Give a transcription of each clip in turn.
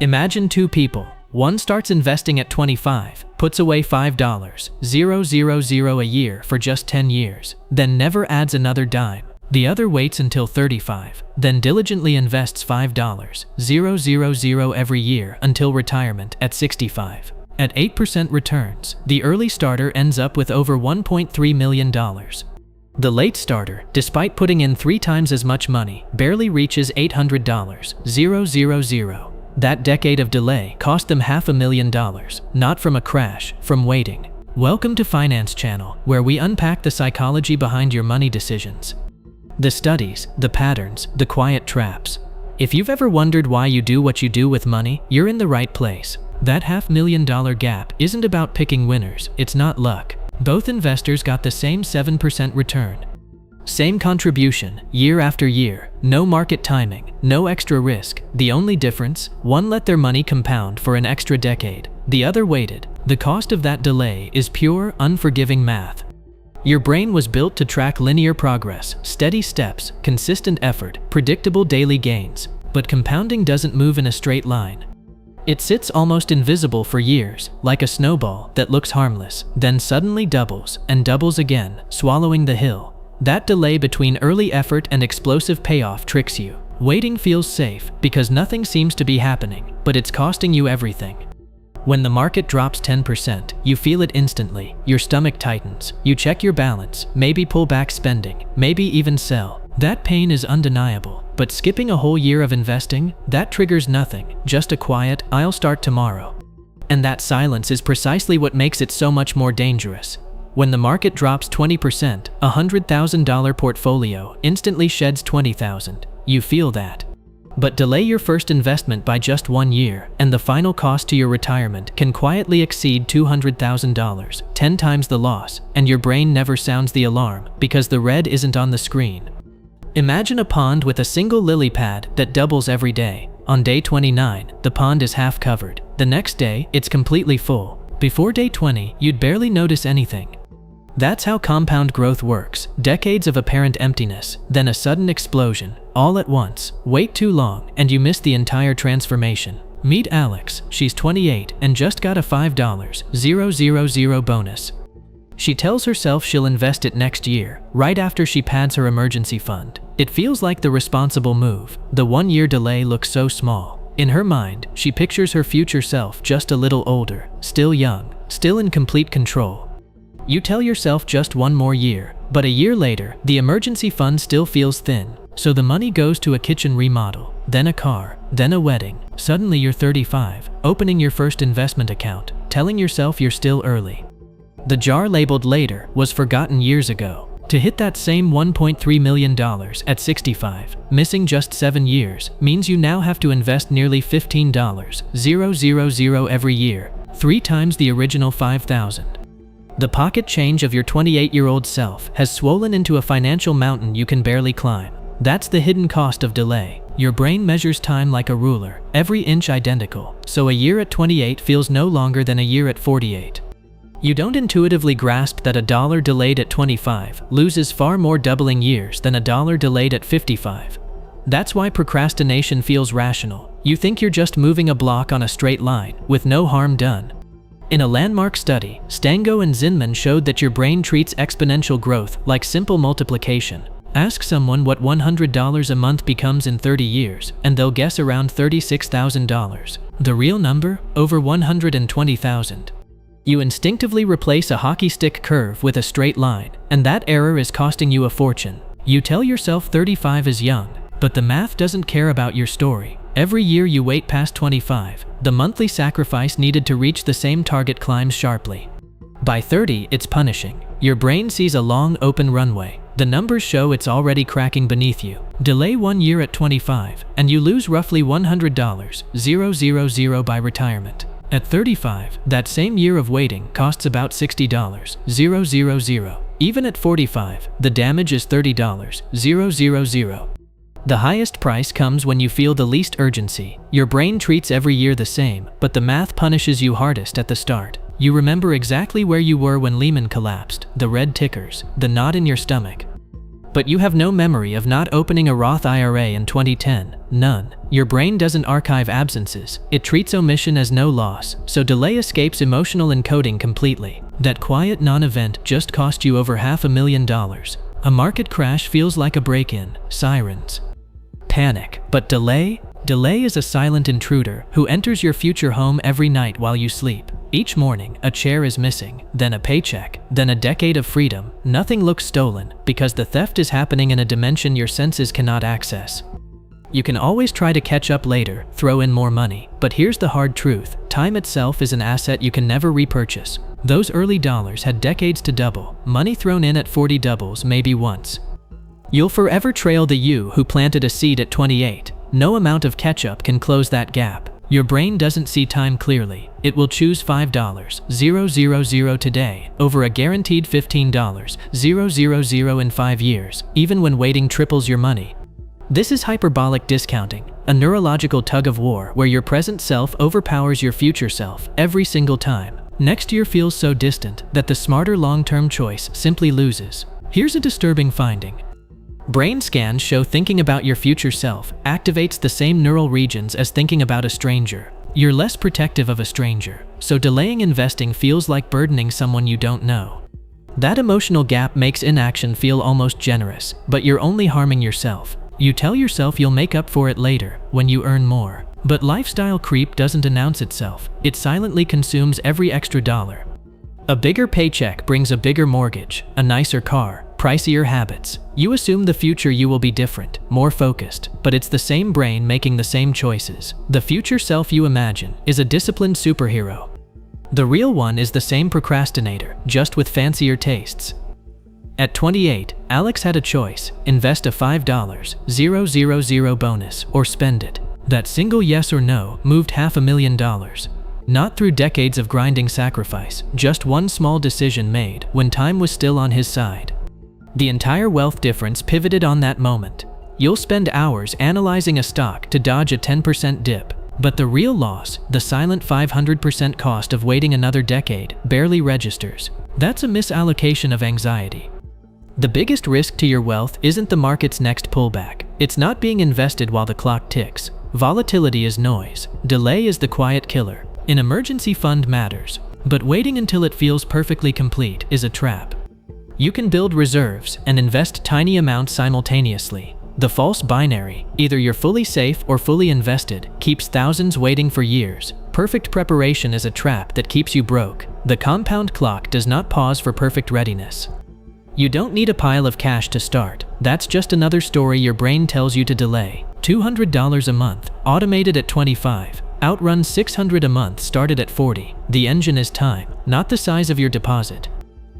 Imagine two people. One starts investing at 25, puts away $5,000 a year for just 10 years, then never adds another dime. The other waits until 35, then diligently invests $5,000 every year until retirement at 65. At 8% returns, the early starter ends up with over $1.3 million. The late starter, despite putting in 3 times as much money, barely reaches $800,000. That decade of delay cost them $500,000, not from a crash, from waiting. Welcome to Finance Channel, where we unpack the psychology behind your money decisions. The studies, the patterns, the quiet traps. If you've ever wondered why you do what you do with money, you're in the right place. That $500,000 gap isn't about picking winners, it's not luck. Both investors got the same 7% return. Same contribution, year after year, no market timing, no extra risk. The only difference, one let their money compound for an extra decade, the other waited. The cost of that delay is pure, unforgiving math. Your brain was built to track linear progress, steady steps, consistent effort, predictable daily gains. But compounding doesn't move in a straight line. It sits almost invisible for years, like a snowball that looks harmless, then suddenly doubles, and doubles again, swallowing the hill. That delay between early effort and explosive payoff tricks you. Waiting feels safe because nothing seems to be happening, but it's costing you everything. When the market drops 10%, you feel it instantly. Your stomach tightens. You check your balance, maybe pull back spending, maybe even sell. That pain is undeniable, but skipping a whole year of investing, that triggers nothing, just a quiet, "I'll start tomorrow." And that silence is precisely what makes it so much more dangerous. When the market drops 20%, a $100,000 portfolio instantly sheds $20,000. You feel that. But delay your first investment by just 1 year, and the final cost to your retirement can quietly exceed $200,000, 10 times the loss, and your brain never sounds the alarm because the red isn't on the screen. Imagine a pond with a single lily pad that doubles every day. On day 29, the pond is half covered. The next day, it's completely full. Before day 20, you'd barely notice anything. That's how compound growth works. Decades of apparent emptiness, then a sudden explosion, all at once. Wait too long, and you miss the entire transformation. Meet Alex. She's 28 and just got a $5,000 bonus. She tells herself she'll invest it next year, right after she pads her emergency fund. It feels like the responsible move. The 1-year delay looks so small. In her mind, she pictures her future self just a little older, still young, still in complete control. You tell yourself just 1 more year, but a year later, the emergency fund still feels thin. So the money goes to a kitchen remodel, then a car, then a wedding. Suddenly you're 35, opening your first investment account, telling yourself you're still early. The jar labeled later was forgotten years ago. To hit that same $1.3 million at 65, missing just 7 years, means you now have to invest nearly $15,000 every year, 3 times the original $5,000. The pocket change of your 28-year-old self has swollen into a financial mountain you can barely climb. That's the hidden cost of delay. Your brain measures time like a ruler, every inch identical, so a year at 28 feels no longer than a year at 48. You don't intuitively grasp that a dollar delayed at 25 loses far more doubling years than a dollar delayed at 55. That's why procrastination feels rational. You think you're just moving a block on a straight line, with no harm done. In a landmark study, Stango and Zinman showed that your brain treats exponential growth like simple multiplication. Ask someone what $100 a month becomes in 30 years, and they'll guess around $36,000. The real number? Over $120,000. You instinctively replace a hockey stick curve with a straight line, and that error is costing you a fortune. You tell yourself 35 is young, but the math doesn't care about your story. Every year you wait past 25, the monthly sacrifice needed to reach the same target climbs sharply. By 30, it's punishing. Your brain sees a long open runway. The numbers show it's already cracking beneath you. Delay 1 year at 25, and you lose roughly $100 by retirement. At 35, that same year of waiting costs about $60. Even at 45, the damage is $30. The highest price comes when you feel the least urgency. Your brain treats every year the same, but the math punishes you hardest at the start. You remember exactly where you were when Lehman collapsed, the red tickers, the knot in your stomach. But you have no memory of not opening a Roth IRA in 2010, none. Your brain doesn't archive absences, it treats omission as no loss, so delay escapes emotional encoding completely. That quiet non-event just cost you over $500,000. A market crash feels like a break-in, sirens, panic. But delay? Delay is a silent intruder who enters your future home every night while you sleep. Each morning, a chair is missing, then a paycheck, then a decade of freedom. Nothing looks stolen, because the theft is happening in a dimension your senses cannot access. You can always try to catch up later, throw in more money. But here's the hard truth. Time itself is an asset you can never repurchase. Those early dollars had decades to double. Money thrown in at 40 doubles maybe once. You'll forever trail the you who planted a seed at 28. No amount of catch-up can close that gap. Your brain doesn't see time clearly. It will choose $5,000 today over a guaranteed $15,000 in 5 years, even when waiting triples your money. This is hyperbolic discounting, a neurological tug-of-war where your present self overpowers your future self every single time. Next year feels so distant that the smarter long-term choice simply loses. Here's a disturbing finding. Brain scans show thinking about your future self activates the same neural regions as thinking about a stranger. You're less protective of a stranger, so delaying investing feels like burdening someone you don't know. That emotional gap makes inaction feel almost generous, but you're only harming yourself. You tell yourself you'll make up for it later, when you earn more. But lifestyle creep doesn't announce itself. It silently consumes every extra dollar. A bigger paycheck brings a bigger mortgage, a nicer car, pricier habits. You assume the future you will be different, more focused, but it's the same brain making the same choices. The future self you imagine is a disciplined superhero. The real one is the same procrastinator, just with fancier tastes. At 28, Alex had a choice: invest a $5,000 bonus or spend it. That single yes or no moved $500,000. Not through decades of grinding sacrifice, just one small decision made when time was still on his side. The entire wealth difference pivoted on that moment. You'll spend hours analyzing a stock to dodge a 10% dip, but the real loss, the silent 500% cost of waiting another decade, barely registers. That's a misallocation of anxiety. The biggest risk to your wealth isn't the market's next pullback. It's not being invested while the clock ticks. Volatility is noise. Delay is the quiet killer. An emergency fund matters, but waiting until it feels perfectly complete is a trap. You can build reserves and invest tiny amounts simultaneously. The false binary, either you're fully safe or fully invested, keeps thousands waiting for years. Perfect preparation is a trap that keeps you broke. The compound clock does not pause for perfect readiness. You don't need a pile of cash to start. That's just another story your brain tells you to delay. $200 a month, automated at 25. Outrun $600 a month started at 40. The engine is time, not the size of your deposit.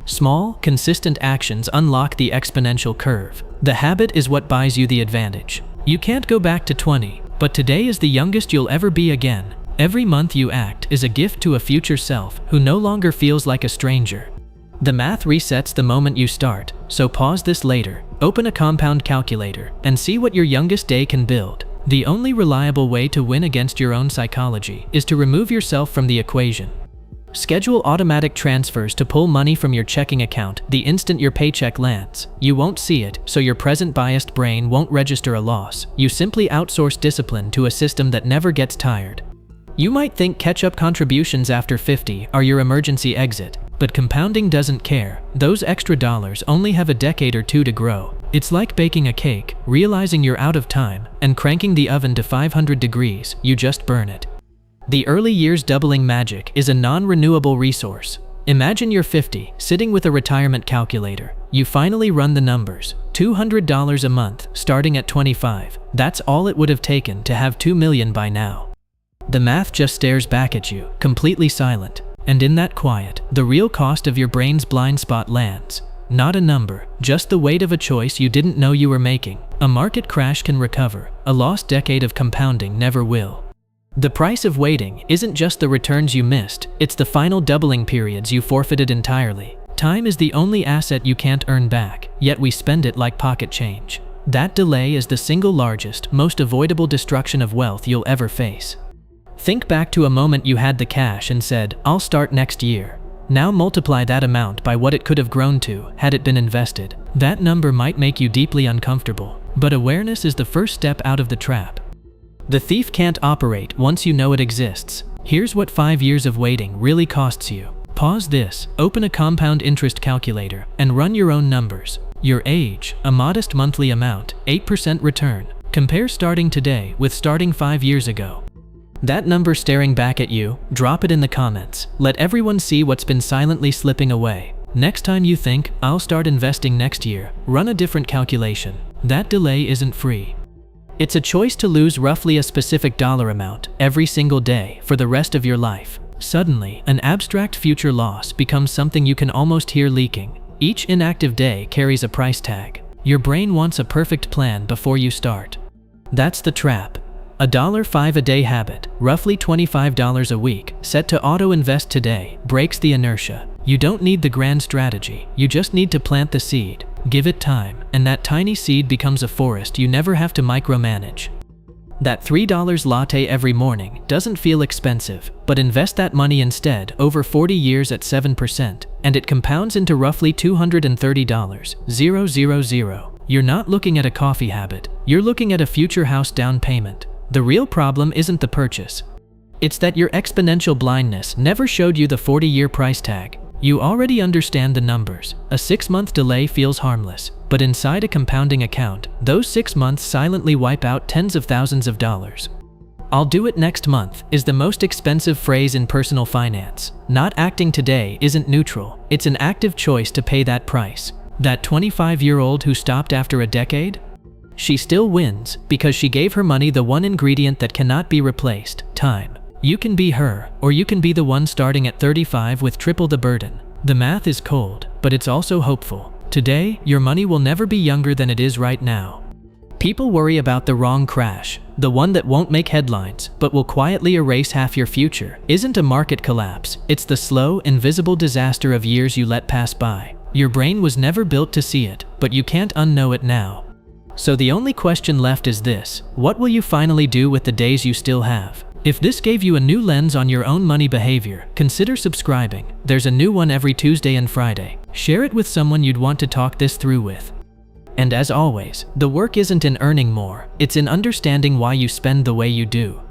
Small, consistent actions unlock the exponential curve. The habit is what buys you the advantage. You can't go back to 20, but today is the youngest you'll ever be again. Every month you act is a gift to a future self who no longer feels like a stranger. The math resets the moment you start, so pause this later, open a compound calculator, and see what your youngest day can build. The only reliable way to win against your own psychology is to remove yourself from the equation. Schedule automatic transfers to pull money from your checking account the instant your paycheck lands. You won't see it, so your present biased brain won't register a loss. You simply outsource discipline to a system that never gets tired. You might think catch-up contributions after 50 are your emergency exit, but compounding doesn't care. Those extra dollars only have a decade or two to grow. It's like baking a cake, realizing you're out of time, and cranking the oven to 500 degrees, you just burn it. The early years doubling magic is a non-renewable resource. Imagine you're 50, sitting with a retirement calculator. You finally run the numbers. $200 a month, starting at 25. That's all it would have taken to have $2 million by now. The math just stares back at you, completely silent. And in that quiet, the real cost of your brain's blind spot lands. Not a number, just the weight of a choice you didn't know you were making. A market crash can recover. A lost decade of compounding never will. The price of waiting isn't just the returns you missed, it's the final doubling periods you forfeited entirely. Time is the only asset you can't earn back, yet we spend it like pocket change. That delay is the single largest, most avoidable destruction of wealth you'll ever face. Think back to a moment you had the cash and said, "I'll start next year." Now multiply that amount by what it could have grown to had it been invested. That number might make you deeply uncomfortable, but awareness is the first step out of the trap. The thief can't operate once you know it exists. Here's what 5 years of waiting really costs you. Pause this, open a compound interest calculator, and run your own numbers. Your age, a modest monthly amount, 8% return. Compare starting today with starting 5 years ago. That number staring back at you, drop it in the comments. Let everyone see what's been silently slipping away. Next time you think, I'll start investing next year, run a different calculation. That delay isn't free. It's a choice to lose roughly a specific dollar amount every single day for the rest of your life. Suddenly, an abstract future loss becomes something you can almost hear leaking. Each inactive day carries a price tag. Your brain wants a perfect plan before you start. That's the trap. A $5 a day habit, roughly $25 a week, set to auto-invest today, breaks the inertia. You don't need the grand strategy, you just need to plant the seed. Give it time, and that tiny seed becomes a forest you never have to micromanage. That $3 latte every morning doesn't feel expensive, but invest that money instead over 40 years at 7%, and it compounds into roughly $230,000. You're not looking at a coffee habit, you're looking at a future house down payment. The real problem isn't the purchase. It's that your exponential blindness never showed you the 40-year price tag. You already understand the numbers. A 6-month delay feels harmless, but inside a compounding account, those 6 months silently wipe out tens of thousands of dollars. "I'll do it next month" is the most expensive phrase in personal finance. Not acting today isn't neutral, it's an active choice to pay that price. That 25-year-old who stopped after a decade? She still wins because she gave her money the one ingredient that cannot be replaced: time. You can be her, or you can be the one starting at 35 with triple the burden. The math is cold, but it's also hopeful. Today, your money will never be younger than it is right now. People worry about the wrong crash, the one that won't make headlines, but will quietly erase half your future. Isn't a market collapse, it's the slow, invisible disaster of years you let pass by. Your brain was never built to see it, but you can't unknow it now. So the only question left is this: what will you finally do with the days you still have? If this gave you a new lens on your own money behavior, consider subscribing. There's a new one every Tuesday and Friday. Share it with someone you'd want to talk this through with. And as always, the work isn't in earning more, it's in understanding why you spend the way you do.